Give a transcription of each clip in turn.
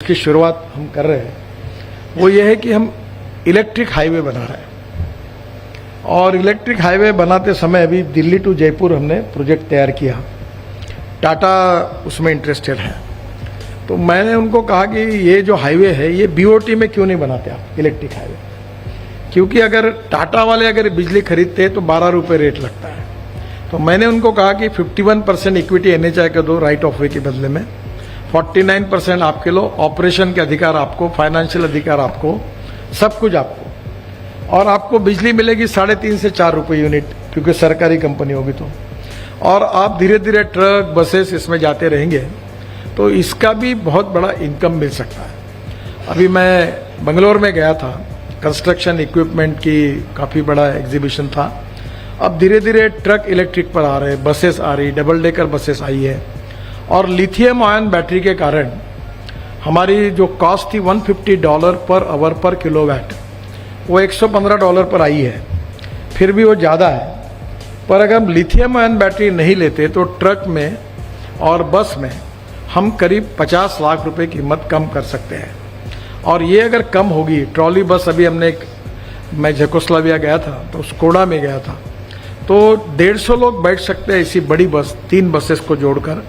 जिसकी शुरुआत हम कर रहे हैं वो ये है कि हम इलेक्ट्रिक हाईवे बना रहे हैं। और इलेक्ट्रिक हाईवे बनाते समय अभी दिल्ली टू जयपुर हमने प्रोजेक्ट तैयार किया, टाटा उसमें इंटरेस्टेड है। तो मैंने उनको कहा कि ये जो हाईवे है ये बीओटी में क्यों नहीं बनाते आप इलेक्ट्रिक हाईवे, क्योंकि अगर टाटा वाले अगर बिजली खरीदते हैं तो 12 रुपये रेट लगता है। तो मैंने उनको कहा कि 51% इक्विटी एनएचआई का दो राइट ऑफ वे के बदले में, 49% आपके लो, ऑपरेशन के अधिकार आपको, फाइनेंशियल अधिकार आपको, सब कुछ आपको, और आपको बिजली मिलेगी 3.5 से 4 रुपये यूनिट, क्योंकि सरकारी कंपनी होगी तो। और आप धीरे धीरे ट्रक बसेस इसमें जाते रहेंगे तो इसका भी बहुत बड़ा इनकम मिल सकता है। अभी मैं बंगलोर में गया था, कंस्ट्रक्शन इक्विपमेंट की काफ़ी बड़ा एग्जीबिशन था। अब धीरे धीरे ट्रक इलेक्ट्रिक पर आ रहे, बसेस आ रही, डबल डेकर बसेस आई है। और लिथियम आयन बैटरी के कारण हमारी जो कॉस्ट थी $150 पर आवर पर किलोवाट, वो $115 पर आई है। फिर भी वो ज़्यादा है, पर अगर हम लिथियम आयन बैटरी नहीं लेते तो ट्रक में और बस में हम करीब 50 लाख रुपए कीमत कम कर सकते हैं। और ये अगर कम होगी, ट्रॉली बस अभी हमने मैं जेकोस्लोवाकिया गया था तो स्कोडा में गया था, तो 150 लोग बैठ सकते हैं ऐसी बड़ी बस, 3 बसेस को जोड़कर,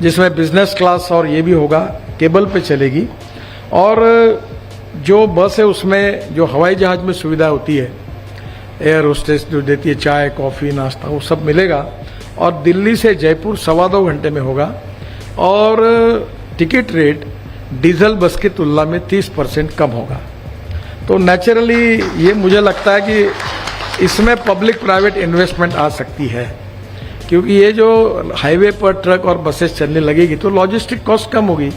जिसमें बिजनेस क्लास और ये भी होगा, केबल पे चलेगी। और जो बस है उसमें जो हवाई जहाज में सुविधा होती है, एयर होस्टेस जो देती है चाय कॉफ़ी नाश्ता, वो सब मिलेगा। और दिल्ली से जयपुर 2.25 घंटे में होगा। और टिकट रेट डीजल बस की तुलना में 30% कम होगा। तो नेचुरली ये मुझे लगता है कि इसमें पब्लिक प्राइवेट इन्वेस्टमेंट आ सकती है, क्योंकि ये जो हाईवे पर ट्रक और बसेस चलने लगेगी तो लॉजिस्टिक कॉस्ट कम होगी।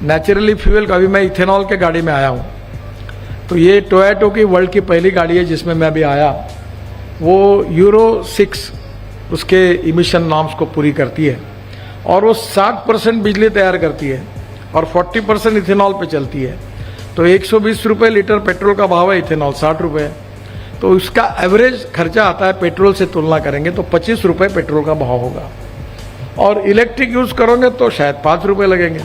नेचुरली फ्यूल का, अभी मैं इथेनॉल के गाड़ी में आया हूँ, तो ये टोयोटा की वर्ल्ड की पहली गाड़ी है जिसमें मैं अभी आया। वो यूरो 6 उसके इमिशन नॉर्म्स को पूरी करती है और वो 60% बिजली तैयार करती है और 40% इथेनॉल पे चलती है। तो 120 रुपये लीटर पेट्रोल का भाव है, इथेनॉल 60 रुपये। तो इसका एवरेज खर्चा आता है पेट्रोल से तुलना करेंगे तो 25 रुपये पेट्रोल का भाव होगा। और इलेक्ट्रिक यूज़ करोगे तो शायद 5 रुपये लगेंगे।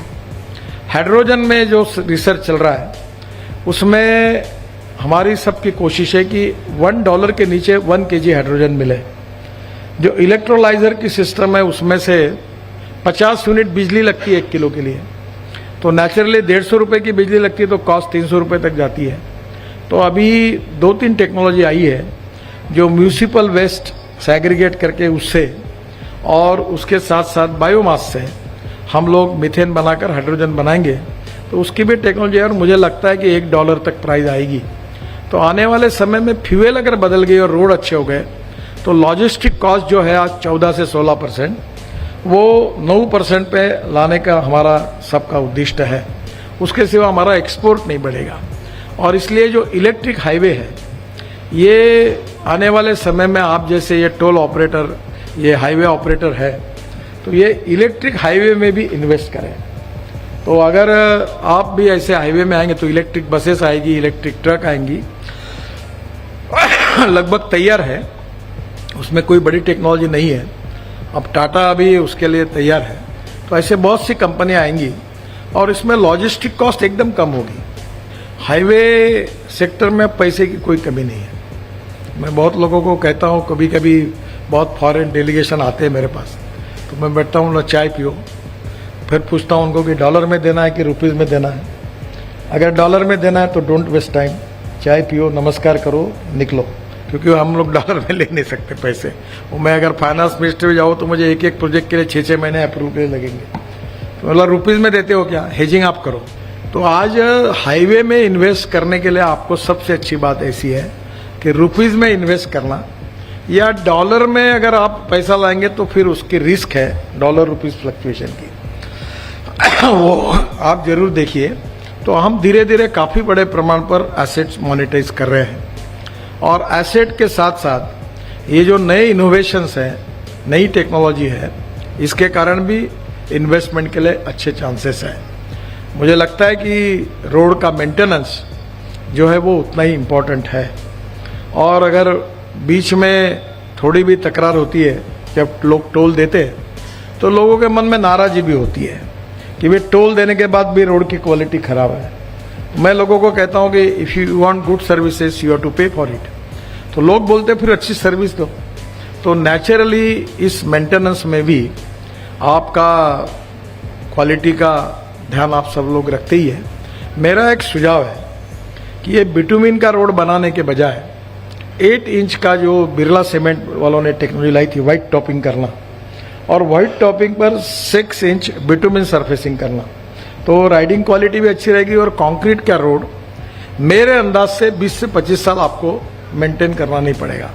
हाइड्रोजन में जो रिसर्च चल रहा है उसमें हमारी सबकी कोशिश है कि $1 के नीचे 1 kg हाइड्रोजन मिले। जो इलेक्ट्रोलाइजर की सिस्टम है उसमें से 50 यूनिट बिजली लगती है 1 किलो के लिए, तो नेचुरली 150 रुपये की बिजली लगती है तो कॉस्ट 300 रुपये तक जाती है। तो अभी 2-3 टेक्नोलॉजी आई है जो म्यूनिसिपल वेस्ट सेग्रीगेट करके उससे और उसके साथ साथ बायोमास से हम लोग मीथेन बनाकर हाइड्रोजन बनाएंगे, तो उसकी भी टेक्नोलॉजी है। और मुझे लगता है कि $1 तक प्राइस आएगी। तो आने वाले समय में फ्यूल अगर बदल गई और रोड अच्छे हो गए तो लॉजिस्टिक कॉस्ट जो है आज 14 से 16%, वो 9% पे लाने का हमारा सबका उद्देश्य है। उसके सिवा हमारा एक्सपोर्ट नहीं बढ़ेगा। और इसलिए जो इलेक्ट्रिक हाईवे है ये आने वाले समय में आप जैसे ये टोल ऑपरेटर, ये हाईवे ऑपरेटर है, तो ये इलेक्ट्रिक हाईवे में भी इन्वेस्ट करें। तो अगर आप भी ऐसे हाईवे में आएंगे तो इलेक्ट्रिक बसेस आएगी, इलेक्ट्रिक ट्रक आएंगी, लगभग तैयार है, उसमें कोई बड़ी टेक्नोलॉजी नहीं है। अब टाटा अभी उसके लिए तैयार है। तो ऐसे बहुत सी कंपनियां आएंगी और इसमें लॉजिस्टिक कॉस्ट एकदम कम होगी। हाईवे सेक्टर में पैसे की कोई कमी नहीं है। मैं बहुत लोगों को कहता हूँ, कभी कभी बहुत फॉरेन डेलीगेशन आते हैं मेरे पास, तो मैं बैठता हूँ, चाय पियो, फिर पूछता हूँ उनको कि डॉलर में देना है कि रुपीज़ में देना है। अगर डॉलर में देना है तो डोंट वेस्ट टाइम, चाय पियो, नमस्कार करो, निकलो, क्योंकि हम लोग डॉलर में ले नहीं सकते पैसे। वो मैं अगर फाइनेंस मिनिस्ट्री में जाऊँ तो मुझे एक प्रोजेक्ट के लिए 6-6 महीने अप्रूवल के लिए लगेंगे। तो मतलब रुपीज़ में देते हो क्या, हेजिंग आप करो। तो आज हाईवे में इन्वेस्ट करने के लिए आपको सबसे अच्छी बात ऐसी है कि रुपीज़ में इन्वेस्ट करना, या डॉलर में अगर आप पैसा लाएंगे तो फिर उसकी रिस्क है डॉलर रुपीज़ फ्लक्चुएशन की, वो आप जरूर देखिए। तो हम धीरे धीरे काफ़ी बड़े प्रमाण पर एसेट्स मोनेटाइज कर रहे हैं। और एसेट के साथ साथ ये जो नए इनोवेशंस हैं, नई टेक्नोलॉजी है, इसके कारण भी इन्वेस्टमेंट के लिए अच्छे चांसेस हैं। मुझे लगता है कि रोड का मेंटेनेंस जो है वो उतना ही इम्पोर्टेंट है। और अगर बीच में थोड़ी भी तकरार होती है, जब लोग टोल देते हैं तो लोगों के मन में नाराज़गी भी होती है कि वे टोल देने के बाद भी रोड की क्वालिटी खराब है। मैं लोगों को कहता हूं कि if you want good services you have to pay for it. तो लोग बोलते फिर अच्छी सर्विस दो। तो नेचुरली इस मेंटेनेंस में भी आपका क्वालिटी का ध्यान आप सब लोग रखते ही है। मेरा एक सुझाव है कि ये बिटुमिन का रोड बनाने के बजाय 8 इंच का जो बिरला सीमेंट वालों ने टेक्नोलॉजी लाई थी व्हाइट टॉपिंग करना, और व्हाइट टॉपिंग पर 6 इंच बिटुमिन सरफेसिंग करना, तो राइडिंग क्वालिटी भी अच्छी रहेगी। और कंक्रीट का रोड मेरे अंदाज से 20 से 25 साल आपको मेंटेन करना नहीं पड़ेगा।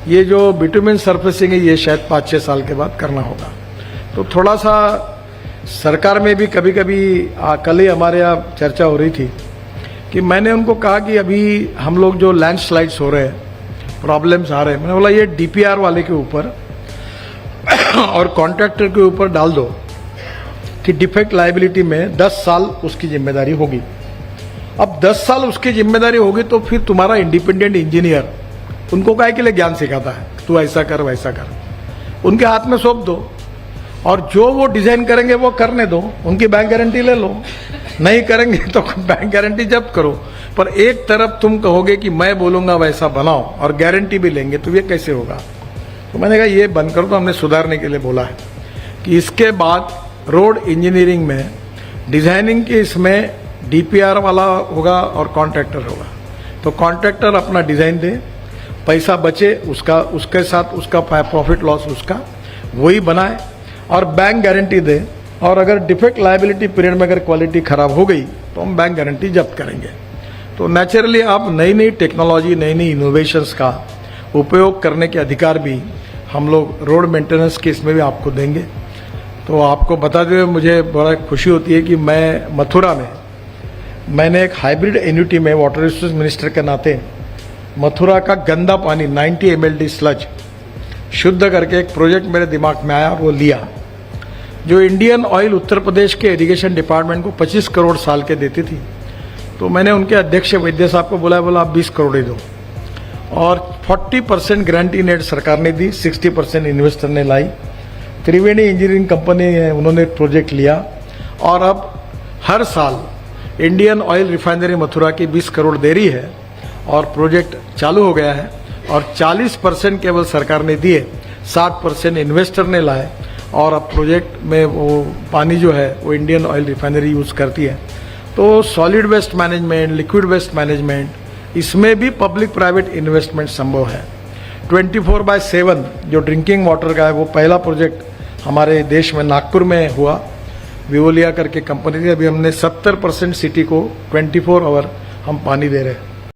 ये जो बिटुमिन सरफेसिंग है ये शायद 5-6 साल के बाद करना होगा। तो थोड़ा सा सरकार में भी कभी कभी कल ही हमारे यहाँ चर्चा हो रही थी कि मैंने उनको कहा कि अभी हम लोग जो लैंडस्लाइड्स हो रहे हैं, प्रॉब्लम्स आ रहे हैं, मैंने बोला ये डीपीआर वाले के ऊपर और कॉन्ट्रैक्टर के ऊपर डाल दो कि डिफेक्ट लायबिलिटी में 10 साल उसकी जिम्मेदारी होगी। अब 10 साल उसकी जिम्मेदारी होगी तो फिर तुम्हारा इंडिपेंडेंट इंजीनियर उनको काहे के लिए ज्ञान सिखाता है, तू ऐसा कर वैसा कर, उनके हाथ में सौंप दो और जो वो डिजाइन करेंगे वो करने दो, उनकी बैंक गारंटी ले लो, नहीं करेंगे तो बैंक गारंटी जब्त करो। पर एक तरफ तुम कहोगे कि मैं बोलूंगा वैसा बनाओ और गारंटी भी लेंगे, तो ये कैसे होगा। तो मैंने कहा ये बंद करो। तो हमने सुधारने के लिए बोला है कि इसके बाद रोड इंजीनियरिंग में डिजाइनिंग के इसमें डीपीआर वाला होगा और कॉन्ट्रैक्टर होगा। तो कॉन्ट्रैक्टर अपना डिजाइन दे, पैसा बचे उसका, उसके साथ उसका प्रॉफिट लॉस उसका वही बनाए और बैंक गारंटी दे। और अगर डिफेक्ट लायबिलिटी पीरियड में अगर क्वालिटी खराब हो गई तो हम बैंक गारंटी जब्त करेंगे। तो नेचुरली आप नई नई टेक्नोलॉजी, नई नई इनोवेशंस का उपयोग करने के अधिकार भी हम लोग रोड मेंटेनेंस के इसमें भी आपको देंगे। तो आपको बताते हुए मुझे बड़ा खुशी होती है कि मैं मथुरा में मैंने एक हाइब्रिड एन्युटी में वाटर रिसोर्स मिनिस्टर के नाते मथुरा का गंदा पानी 90 mld स्लज शुद्ध करके एक प्रोजेक्ट मेरे दिमाग में आया, वो लिया। जो इंडियन ऑयल उत्तर प्रदेश के इरिगेशन डिपार्टमेंट को 25 करोड़ साल के देती थी, तो मैंने उनके अध्यक्ष वैद्य साहब को बोला आप 20 करोड़ ही दो। और 40% गारंटी नेट सरकार ने दी, 60% इन्वेस्टर ने लाई। त्रिवेणी इंजीनियरिंग कंपनी है, उन्होंने प्रोजेक्ट लिया और अब हर साल इंडियन ऑयल रिफाइनरी मथुरा की 20 करोड़ दे रही है और प्रोजेक्ट चालू हो गया है। और 40% केवल सरकार ने दिए, 60% इन्वेस्टर ने लाए और अब प्रोजेक्ट में वो पानी जो है वो इंडियन ऑयल रिफाइनरी यूज करती है। तो solid waste management, liquid waste management, इसमें भी पब्लिक प्राइवेट इन्वेस्टमेंट संभव है। 24/7 जो ड्रिंकिंग वाटर का है वो पहला प्रोजेक्ट हमारे देश में नागपुर में हुआ, विवोलिया करके कंपनी थी। अभी हमने 70% सिटी को 24 आवर हम पानी दे रहे हैं।